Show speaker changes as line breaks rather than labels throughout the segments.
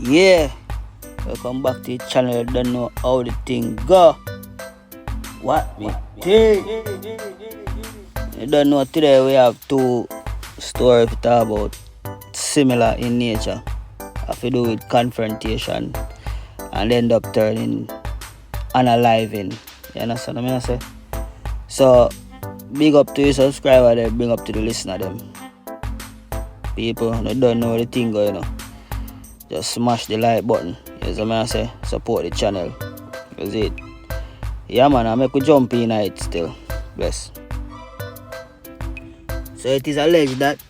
Yeah, welcome back to the channel. You don't know how the thing go. What me think? You don't know, today we have two stories to talk about, similar in nature. Have to do with confrontation and end up turning unaliving. You understand what I say? So big up to your subscriber there, big up to the listener them. People who don't know the thing going on, just smash the like button. You know what I say? Support the channel. That's it. Yeah man, I make we jump in it still. Bless. So it is alleged that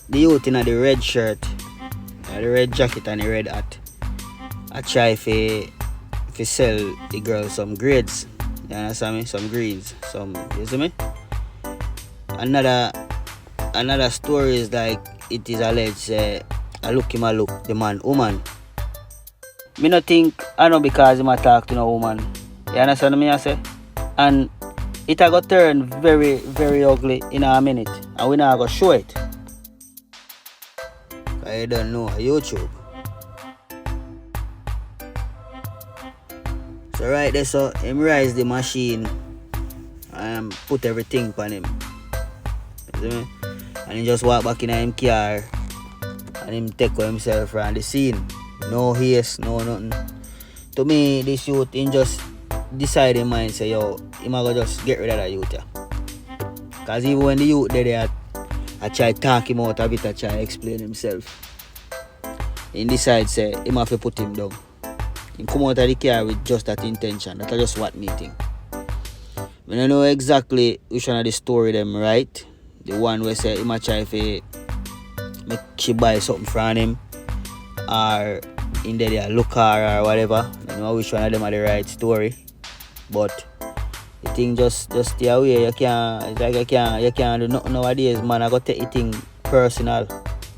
the youth in the red shirt, the red jacket and the red hat, I try to sell the girl some grades. You understand me? Some greens. You see me? Another story is like it is alleged I look the man woman. Me no think I know because him a talk to no woman. You understand me I say? And it a go turn very, very ugly in a minute. And we not go show it. I don't know YouTube. So right there, so him rise the machine and put everything on him. You see me? And he just walk back in him car and him take himself around the scene. No haste, no nothing. To me, this youth, him just decide in mind, say, yo, he might go just get rid of that youth. Yeah. Because even when the youth there, I try to talk him out a bit, I try to explain himself. He decide, say, he have to put him down. He come out of the car with just that intention. That's just what me think. I don't know exactly which one of the story them right. The one where say he might try to make she buy something from him, or in there look her or whatever. I don't know which one of them are the right story. But the thing just stay away. It's like you can't do nothing nowadays, man. I go take it thing personal.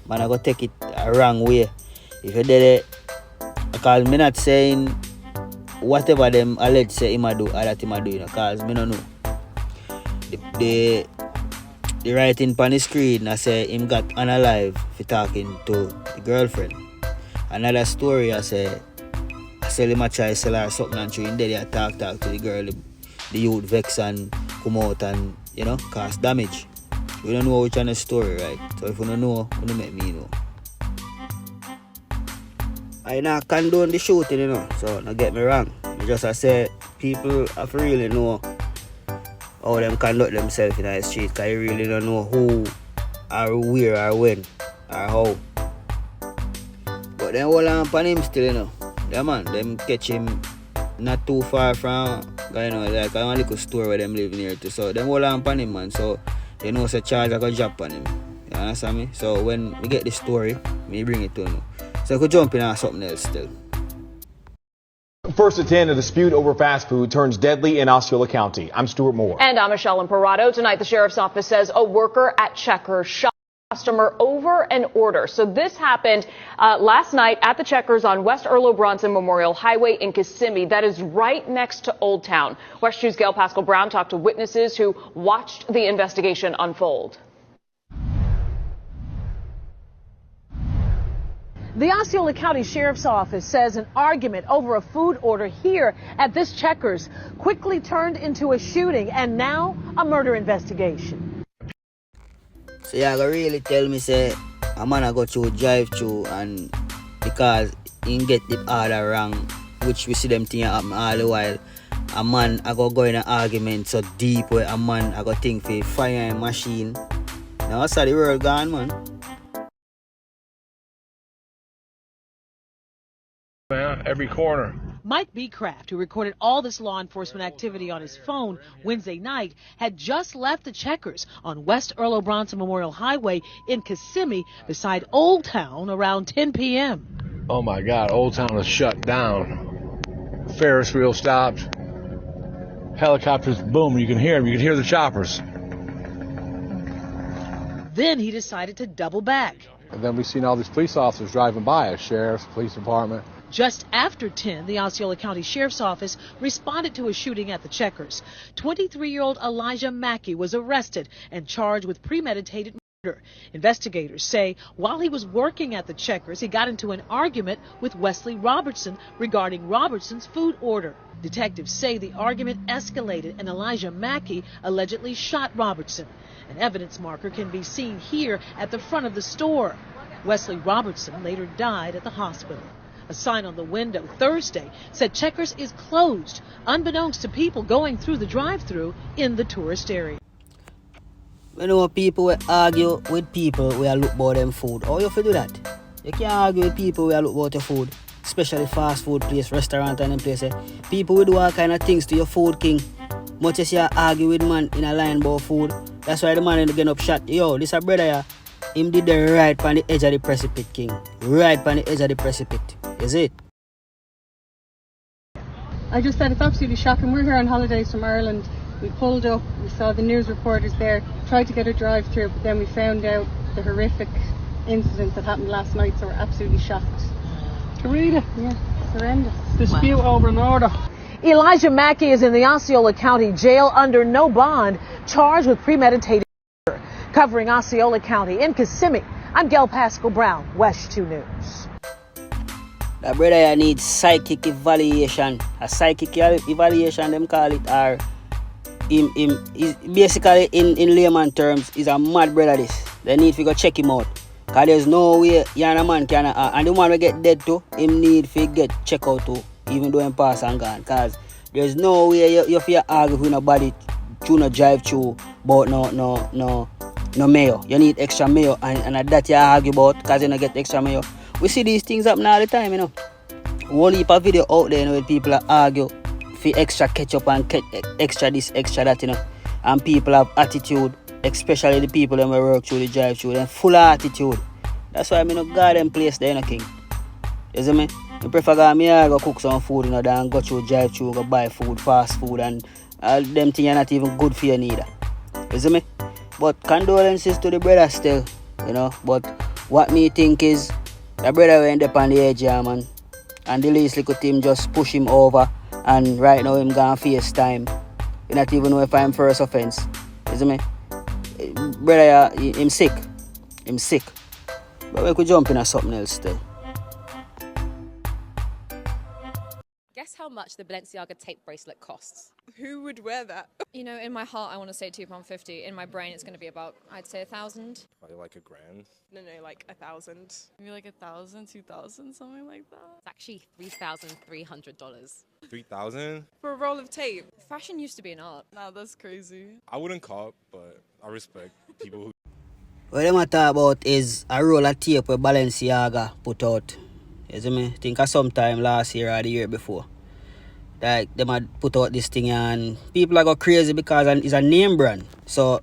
Man, I go take it a wrong way. If you did it, because me not saying whatever them alleged say him a do or that him a do, because me don't know. The writing on the screen I say him got unalive for talking to the girlfriend. Another story I say him a try sell her something and in there talk to the girl, the youth vex and come out and cause damage. We don't know which one is story, right? So if you don't know, you don't make me know. I not condone the shooting, so don't get me wrong. I say people have to really know how them conduct themselves in the street, because you really don't know who or where or when or how. But then hold on upon him still, Yeah man, them catch him not too far from, like a little store where them live near too. So them hold on upon him, man. So they know the charge I got drop on him. You understand me? So when we get the story, me bring it to you. So I could jump in on something else still.
First at 10, a dispute over fast food turns deadly in Osceola County. I'm Stuart Moore.
And I'm Michelle Imparato. Tonight, the sheriff's office says a worker at Checkers shot a customer over an order. So this happened last night at the Checkers on West Earl Bronson Memorial Highway in Kissimmee. That is right next to Old Town. West 2's Gail Pascal Brown talked to witnesses who watched the investigation unfold.
The Osceola County Sheriff's Office says an argument over a food order here at this Checkers quickly turned into a shooting and now a murder investigation.
So you really tell me say a man I go through drive-through and because he get the order wrong, which we see them thing happen all the while, a man I go in an argument so deep where a man I go think for fire a machine. Now that's how the world gone, man.
Every corner.
Mike B. Kraft, who recorded all this law enforcement activity on his phone Wednesday night, had just left the Checkers on West Earl Bronson Memorial Highway in Kissimmee beside Old Town around 10 p.m.
Oh my God, Old Town is shut down. Ferris wheel stopped. Helicopters, boom, you can hear them. You can hear the choppers.
Then he decided to double back.
And then we've seen all these police officers driving by us, sheriffs, police department.
Just after 10, the Osceola County Sheriff's Office responded to a shooting at the Checkers. 23-year-old Elijah Mackey was arrested and charged with premeditated Investigators say while he was working at the Checkers, he got into an argument with Wesley Robertson regarding Robertson's food order. Detectives say the argument escalated and Elijah Mackey allegedly shot Robertson. An evidence marker can be seen here at the front of the store. Wesley Robertson later died at the hospital. A sign on the window Thursday said Checkers is closed, unbeknownst to people going through the drive-thru in the tourist area.
You know, people will argue with people who look about them food. How you feel do that? You can't argue with people who look about your food, especially fast food place, restaurant and them places. People will do all kind of things to your food, king. Much as you argue with man in a line about food. That's why the man end up getting up shot. Yo, this a brother here. Him did the right on the edge of the precipice, king. Right on the edge of the precipice. Is it?
I just said it's absolutely shocking. We're here on holidays from Ireland. We pulled up, we saw the news reporters there, tried to get a drive through, but then we found out the horrific incident that happened last night, so we're absolutely shocked.
To read it?
Yeah, it's horrendous.
Dispute over an order.
Elijah Mackey is in the Osceola County Jail under no bond, charged with premeditated murder. Covering Osceola County in Kissimmee, I'm Gail Pascal Brown, West 2 News.
That brother here needs psychic evaluation. A psychic evaluation, them call it, or basically in layman terms, is a mad brother this. They need to go check him out. Because there's no way you and a man can, and the man will get dead too, him need to get checked out too, even though him pass and gone. Because there's no way you feel argue with nobody through no drive through about no mayo. You need extra mayo, and that you argue about because you don't get extra mayo. We see these things happen all the time, you know. One heap of video out there, you know, where people argue for extra ketchup and extra this, extra that, you know. And people have attitude, especially the people that work through the drive-through, they're full of attitude. That's why I mean, go them place there, you know, king. You see me? I prefer go cook some food, you know, than go through drive-through, go buy food, fast food, and all them things are not even good for you neither. You see me? But condolences to the brother still, you know. But what me think is, the brother will end up on the edge, yeah, man. And the least little team just push him over. And right now, him gonna face time. You not even know if I'm first offense. You see me? Brother, him sick. Him sick. But we could jump in at something else still.
Guess how much the Balenciaga tape bracelet costs?
Who would wear that?
You know, in my heart, I want to say £2.50. In my brain, it's going to be about, I'd say, £1,000.
Probably like $1,000.
No, like 1,000.
Maybe like 1,000, 2,000, something like that.
It's actually $3,300.
3,000?
For a roll of tape?
Fashion used to be an art.
Nah, that's crazy.
I wouldn't cop, but I respect people who.
What I'm talking about is a roll of tape where Balenciaga put out. You see me? I think of sometime last year or the year before. Like, they might put out this thing and people are go crazy because it's a name brand. So,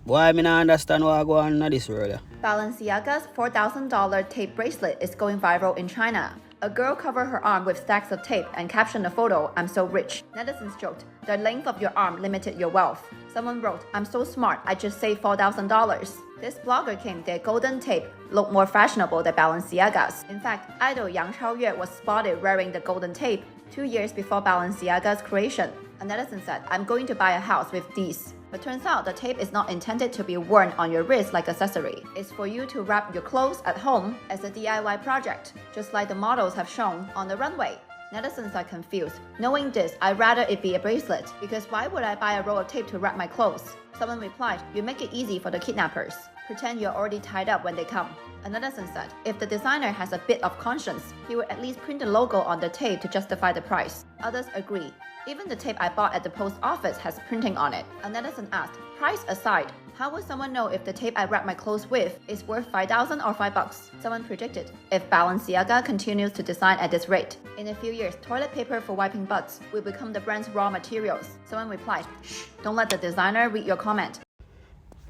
why I not understand what I go on in this world?
Balenciaga's $4,000 tape bracelet is going viral in China. A girl covered her arm with stacks of tape and captioned the photo, "I'm so rich." Netizens joked, "The length of your arm limited your wealth." Someone wrote, "I'm so smart, I just saved $4,000. This blogger claimed their golden tape looked more fashionable than Balenciaga's. In fact, idol Yang Chaoyue was spotted wearing the golden tape 2 years before Balenciaga's creation. A netizen said, "I'm going to buy a house with these." But turns out the tape is not intended to be worn on your wrist like accessory. It's for you to wrap your clothes at home as a DIY project, just like the models have shown on the runway. Netizens are confused. Knowing this, I'd rather it be a bracelet, because why would I buy a roll of tape to wrap my clothes? Someone replied, "You make it easy for the kidnappers. Pretend you're already tied up when they come." A netizen said, if the designer has a bit of conscience, he would at least print the logo on the tape to justify the price. Others agree. Even the tape I bought at the post office has printing on it. A netizen asked, price aside, how would someone know if the tape I wrap my clothes with is worth $5,000 or $5? Someone predicted, if Balenciaga continues to design at this rate, in a few years, toilet paper for wiping butts will become the brand's raw materials. Someone replied, shh, don't let the designer read your comment.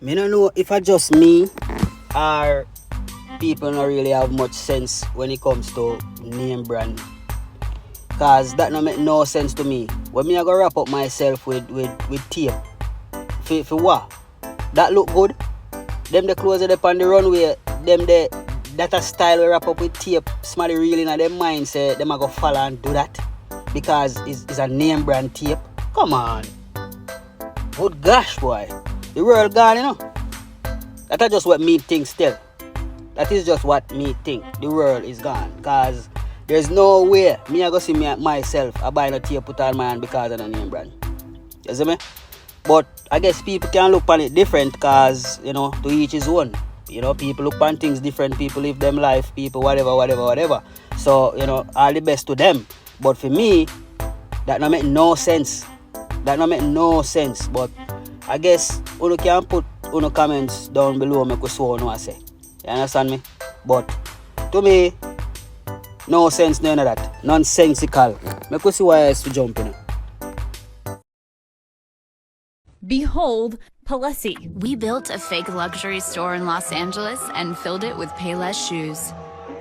I don't know if it's just me or people don't really have much sense when it comes to name brand. Cause that don't make no sense to me. When me I go wrap up myself with tape. For what? That look good? Them the clothes up on the runway, that a style we wrap up with tape. Somebody really in their mind say them I go follow and do that. Because it's a name brand tape. Come on. Good gosh boy. The world gone, you know. That is just what me think still. That is just what me think. The world is gone. Cause there's no way me I go see me myself I buy no tape put on my hand because of the name brand. You see me? But I guess people can look on it different cause, you know, to each his own. You know, people look on things different, people live them life, people whatever. So, you know, all the best to them. But for me, that not make no sense. That not make no sense. But I guess you can put your comments down below make us know what I say. You understand me? But to me, no sense none of that. Nonsensical. Make us see why I used to jump in.
Behold, Palessi. We built a fake luxury store in Los Angeles and filled it with Payless shoes.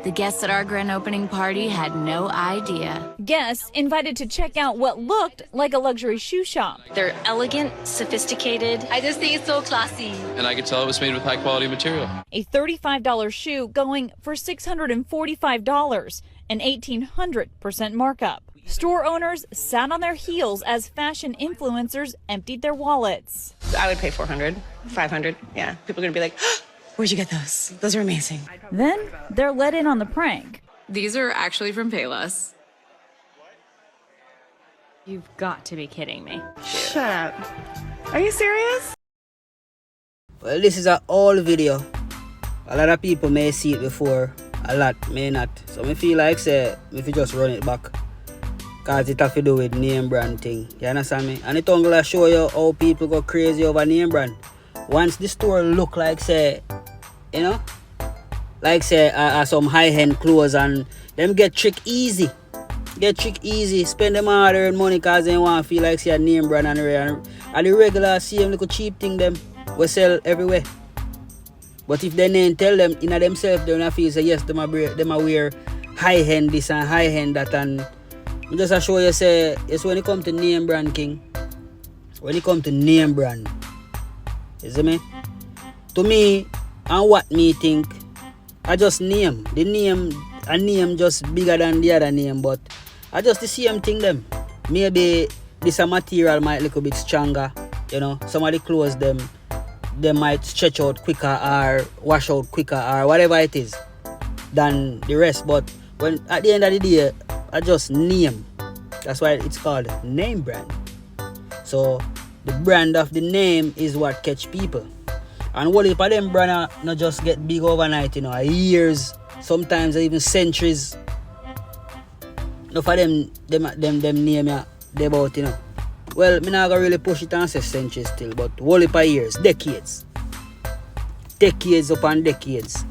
The guests at our grand opening party had no idea.
Guests invited to check out what looked like a luxury shoe shop.
They're elegant, sophisticated.
I just think it's so classy.
And I could tell it was made with high quality material.
A $35 shoe going for $645, an 1,800% markup. Store owners sat on their heels as fashion influencers emptied their wallets.
I would pay $400, $500. Yeah, people are gonna be like, where'd you get those? Those are amazing.
Then they're let in on the prank.
These are actually from Payless.
You've got to be kidding me.
Shut up. Are you serious?
Well, this is an old video. A lot of people may see it before, a lot may not. So I feel like say if you just run it back. Cause it have to do with name brand thing. You understand me? And it only show you how people go crazy over name brand. Once the store look like say, you know, like say some high-end clothes and them get trick easy. Spend them hard earned money cause they want to feel like say a name brand and the regular same little cheap thing them we sell everywhere. But if they name tell them in themselves they don't feel say yes them a wear high-end this and high-end that and just to show you say it's when it come to name brand king. When it come to name brand. You see me? To me, and what me think, I just name. The name, a name just bigger than the other name, but I just the same thing them. Maybe this a material might look a bit stronger, you know. Some of the clothes they might stretch out quicker or wash out quicker or whatever it is than the rest. But when at the end of the day, I just name. That's why it's called name brand. So the brand of the name is what catch people. And what if them brand not just get big overnight, you know, years, sometimes even centuries. No for them name they about, you know. Well, me not gonna really push it and say centuries still, but whole heap of years, decades. Decades upon decades.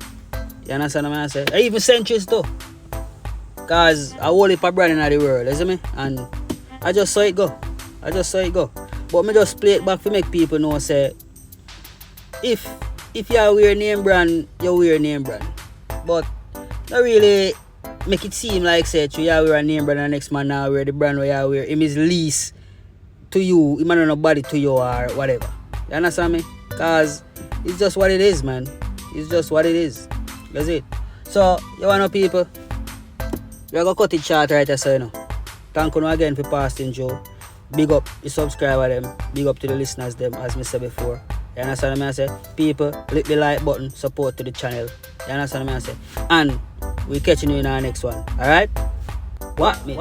You understand what I say? Even centuries too. Cause I whole heap of brand in the world, you see me? And I just saw it go. But me just play it back to make people know say if you wear name brand, you wear name brand. But not really make it seem like say you wear a name brand and the next man now wear the brand where you wear. Him is least to you, him not nobody to you or whatever. You understand me? Cause it's just what it is, man. It's just what it is. That's it. So you wanna know people? We're gonna cut it short right there, so you know. Thank you again for passing Joe. Big up the subscriber them. Big up to the listeners them, as I said before. You understand what I say? People, click the like button, support to the channel. You understand what I say? And we're catching you in our next one. Alright? What me?